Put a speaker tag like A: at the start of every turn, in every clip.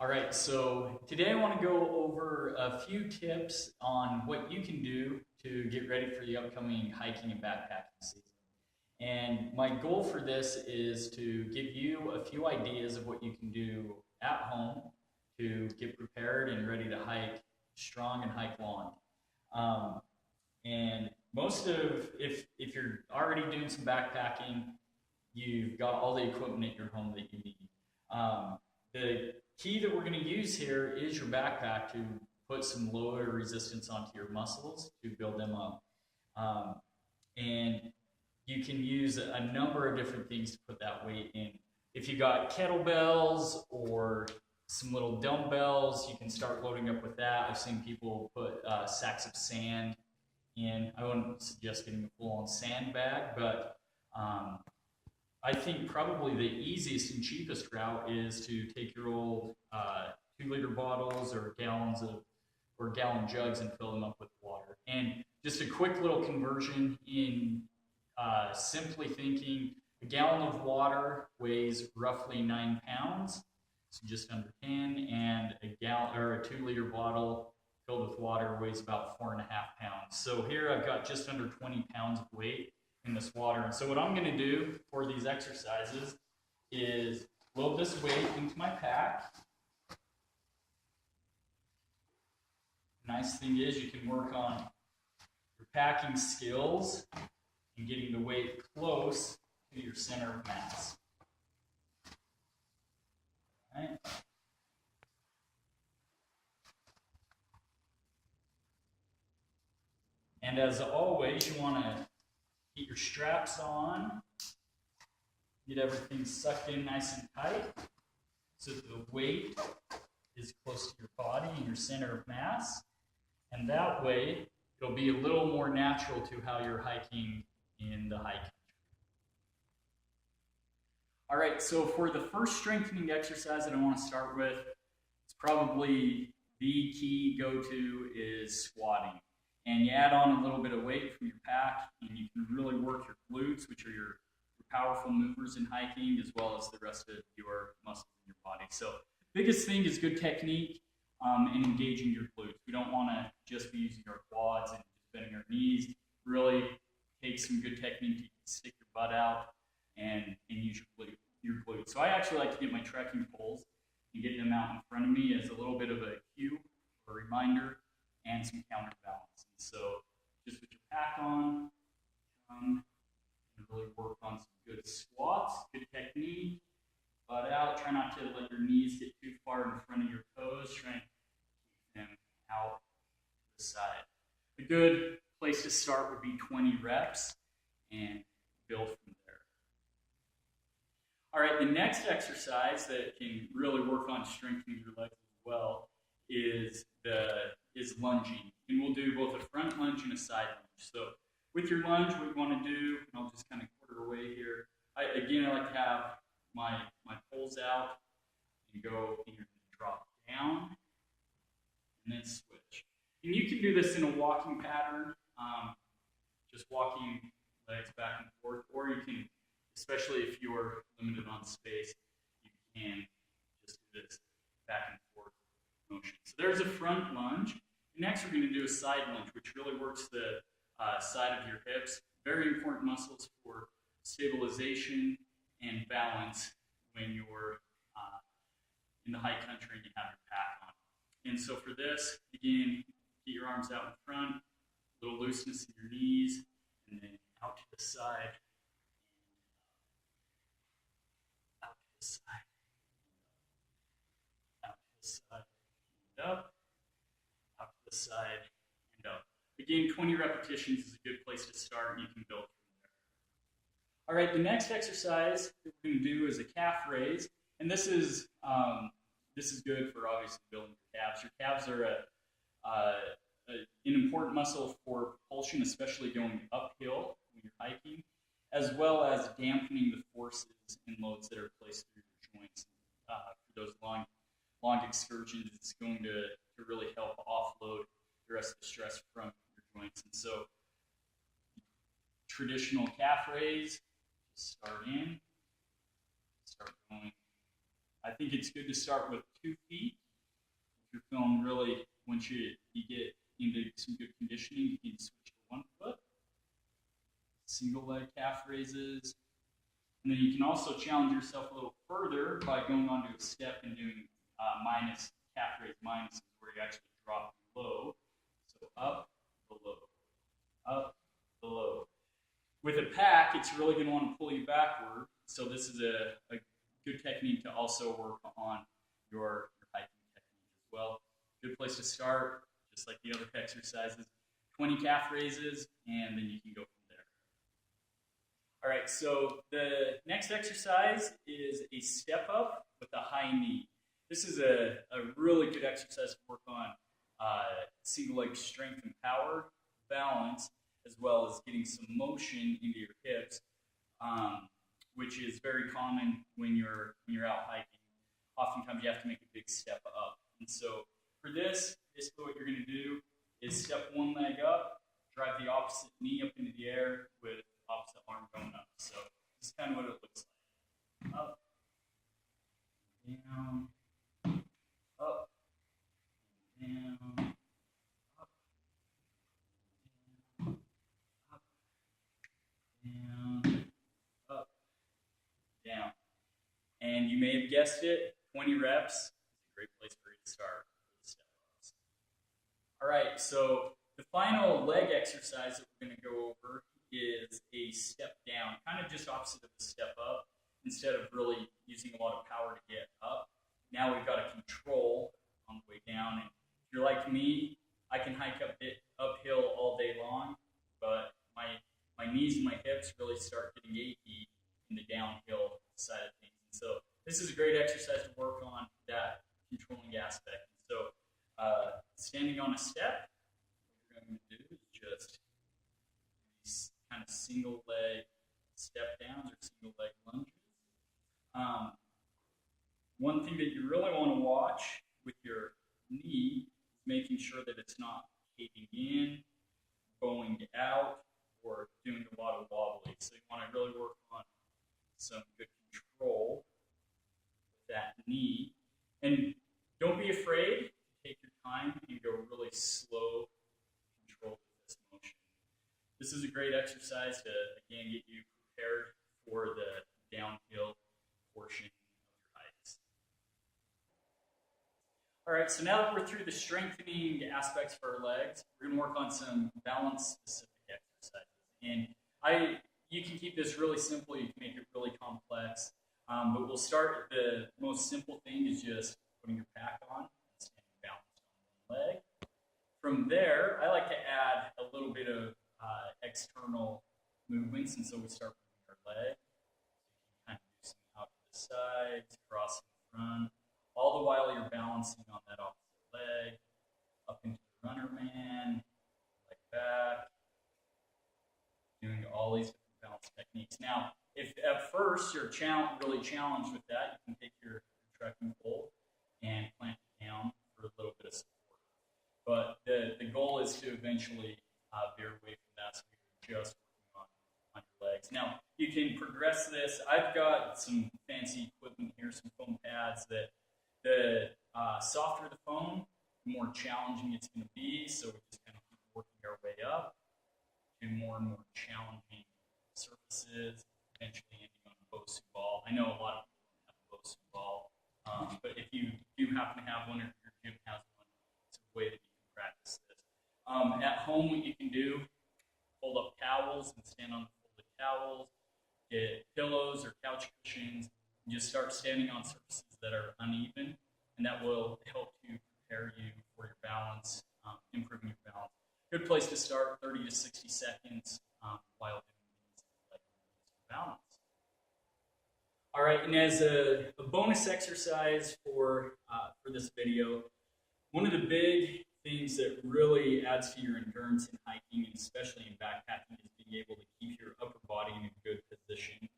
A: All right, so today I want to go over a few tips on what you can do to get ready for the upcoming hiking and backpacking season. And my goal for this is to give you a few ideas of what you can do at home to get prepared and ready to hike strong and hike long. Um, and most of, if you're already doing some backpacking, you've got all the equipment at your home that you need. The key that we're going to use here is your backpack to put some lower resistance onto your muscles to build them up. Um, and you can use a number of different things to put that weight in. If you got kettlebells or some little dumbbells, you can start loading up with that. I've seen people put sacks of sand in. I wouldn't suggest getting a full-on sandbag, but I think probably the easiest and cheapest route is to take your old 2-liter bottles or gallons of or gallon jugs and fill them up with water. And just a quick little conversion in simply thinking a gallon of water weighs roughly 9 pounds, so just under 10, and a gallon or a 2-liter bottle filled with water weighs about 4.5 pounds. So here I've got just under 20 pounds of weight in this water. And so what I'm going to do for these exercises is load this weight into my pack. Nice thing is you can work on your packing skills and getting the weight close to your center of mass. All right. And as always, you want to get your straps on, get everything sucked in nice and tight so that the weight is close to your body and your center of mass. And that way, it'll be a little more natural to how you're hiking in the high country. All right, so for the first strengthening exercise that I want to start with, it's probably the key go-to is squatting. And you add on a little bit of weight from your pack, and you can really work your glutes, which are your powerful movers in hiking, as well as the rest of your muscles in your body. So biggest thing is good technique and engaging your glutes. We don't want to just be using our quads and just bending our knees. Really take some good technique to stick your butt out and use your glutes. So I actually like to get my trekking poles and get them out in front of me as a little bit of a cue or reminder and some counterbalance. And so just put your pack on, and really work on some good squats, good technique, butt out. Try not to let your knees get too far in front of your toes. Try and keep them out to the side. A good place to start would be 20 reps and build from there. All right, the next exercise that can really work on strengthening your legs as well is lunging. And we'll do both a front lunge and a side lunge. So with your lunge, what you want to do, and I'll just kind of quarter away here. I like to have my poles out and go and drop down and then switch. And you can do this in a walking pattern, just walking legs back and forth, or you can, especially if you're limited on space, you can just do this back and forth motion. So there's a front lunge. Next, we're going to do a side lunge, which really works the side of your hips. Very important muscles for stabilization and balance when you're in the high country and you have your pack on. And so for this, again, get your arms out in front, a little looseness in your knees, and then out to the side, and out to the side, out to the side, and up, out to the side, and up. Again, 20 repetitions is a good place to start, and you can build from there. All right, the next exercise that we're going to do is a calf raise, and this is good for obviously building your calves. Your calves are an important muscle for propulsion, especially going uphill when you're hiking, as well as dampening the forces and loads that are placed through your joints. For those long excursions, it's going to really help offload the rest of the stress from your joints. And so traditional calf raise, start in, start going. I think it's good to start with 2 feet. If you're feeling really, once you get into some good conditioning, you can switch to 1 foot. Single leg calf raises. And then you can also challenge yourself a little further by going onto a step and doing minus calf raise minuses, where you actually drop low. So up, below, up, below. With a pack, it's really going to want to pull you backward. So this is a good technique to also work on your hiking technique as well. Good place to start, just like the other exercises. 20 calf raises, and then you can go from there. All right, so the next exercise is a step up with a high knee. This is a really good exercise to work on single leg strength and power, balance, as well as getting some motion into your hips, which is very common when you're out hiking. Oftentimes you have to make a big step up. And so for this, basically what you're going to do is step one leg up, drive the opposite knee up into the air with opposite arm going up. So this is kind of what it looks like. Up, down, up, down, up, down, up, down, up, down. And you may have guessed it, 20 reps is a great place for you to start with the step-ups. All right, so the final leg exercise that we're going to go over is a step down, kind of just opposite of the step up. Instead of really using a lot of power to get up, now we've got a control on the way down. And if you're like me, I can hike uphill all day long, but my knees and my hips really start getting achy in the downhill side of things. And so this is a great exercise to work on that controlling aspect. And so standing on a step, what we're going to do is just these kind of single leg step downs or single leg lunges. One thing that you really want to watch with your knee is making sure that it's not caving in, bowing out, or doing a lot of wobbling. So you want to really work on some good control with that knee. And don't be afraid to take your time and go really slow control with this motion. This is a great exercise to, again, get you prepared for the downhill portion of your hikes. All right, so now that we're through the strengthening aspects for our legs, we're going to work on some balance-specific exercises. And you can keep this really simple, you can make it really complex, but we'll start at the most simple thing is just putting your pack on and standing balanced on one leg. From there, I like to add a little bit of external movements, and so we start moving our leg. So you can kind of do some out to the sides, crossing the front, all the while you're balancing on that opposite leg, up into the runner man, leg back, doing all these different balance techniques. Now, if at first you're really challenged with that, you can take your trekking pole and plant it down for a little bit of support. But the goal is to eventually veer away from that, so you're just working on your legs. Now, you can progress this. I've got some fancy equipment here, some foam pads that the softer the foam, the more challenging it's going to be. So we just kind of keep working our way up to more and more challenging surfaces, eventually ending on a Bosu ball. I know a lot of people don't have a Bosu ball, but if you do happen to have one or your gym has one, it's a way that you can practice this. At home, what you can do, fold up towels and stand on the folded towels, get pillows or couch cushions, and just start standing on surfaces that are uneven, and that will help to prepare you for your balance, improving your balance. Good place to start, 30 to 60 seconds while doing these like balance. All right, and as a bonus exercise for this video, one of the big things that really adds to your endurance in hiking, and especially in backpacking, is being able to keep your upper body in a good position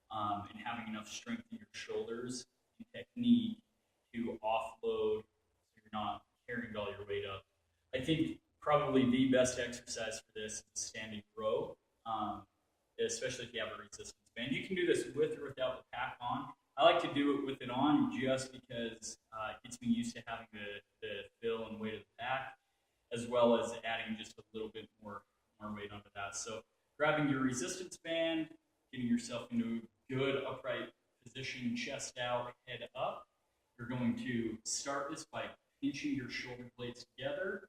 A: and having enough strength in your shoulders and technique to offload so you're not carrying all your weight up. I think probably the best exercise for this is standing row, especially if you have a resistance band. You can do this with or without the pack on. I like to do it with it on just because it gets me used to having the fill and weight of the pack, as well as adding just a little bit more weight onto that. So grabbing your resistance band, getting yourself into a good upright position, chest out, head up. You're going to start this by pinching your shoulder blades together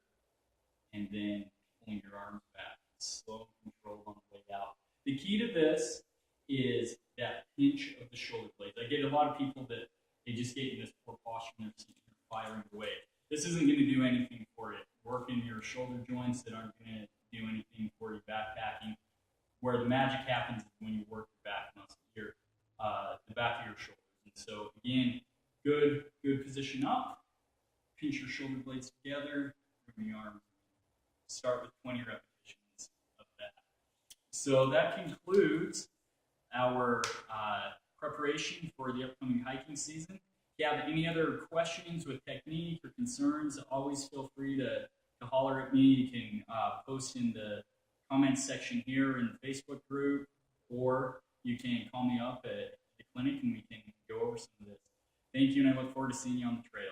A: and then pulling your arms back. Slow and controlled on the way out. The key to this is that pinch of the shoulder blades. I get a lot of people that they just get in this poor posture and they're firing away. This isn't going to do anything for you. Working your shoulder joints that aren't going to do anything for you backpacking. Where the magic happens is when you work your back muscle, the back of your shoulders. And so again, good position up. Pinch your shoulder blades together. Bring the arms. Start with 20 repetitions of that. So that concludes our preparation for the upcoming hiking season. If you have any other questions with technique or concerns, always feel free to holler at me. You can post in the comments section here in the Facebook group, or you can call me up at the clinic and we can go over some of this. Thank you, and I look forward to seeing you on the trail.